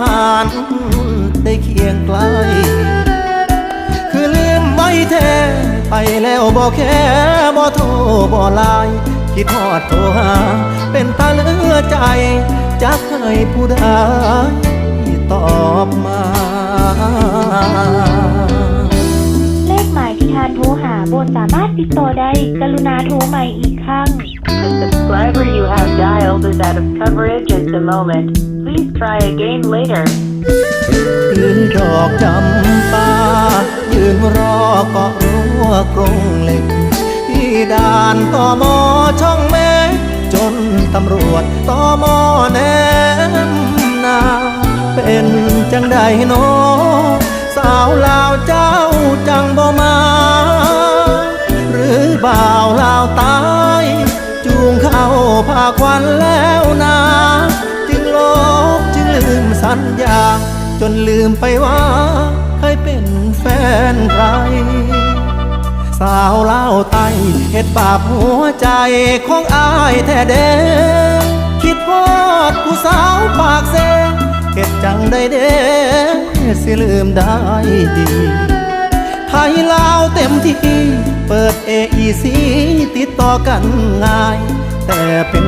หารได้เคียงไกลคือลืมไว้แท้ไปแล้วบ่แค่บ่โทรบ่ไลน์คิดฮอดโทรหาเป็นตาเหลือใจจักให้ผู้ใดตอบมาเลขหมายที่ท่านโทรหาบนสามารถติดต่อได้กรุณาโทรใหม่อีกครั้ง The subscriber you have dialed is out of coverage at the moment. Please try again later. ยืนดอกจำปายืนรอเกาะรั้วกรงเหล็กที่ด่านตมช่องเมฆจนตำรวจตมแนมนาเป็นจังใดโนสาวลาวเจ้าจังบ่มาหรือบ่าวลาวตายจูงเข้าพาควันแล้วนาจึงลบจึงลืมสัญญาจนลืมไปว่าเคยเป็นแฟนใครสาวเล่าวไตเฮ็ดบาปหัวใจของอายแท้เด้คิดพอดผู้สาวปากเซเฮ็ดจังได้เด้สิลืมได้ดีไทยลาวเต็มที่เปิด AEC ติดต่อกันง่ายแต่เป็น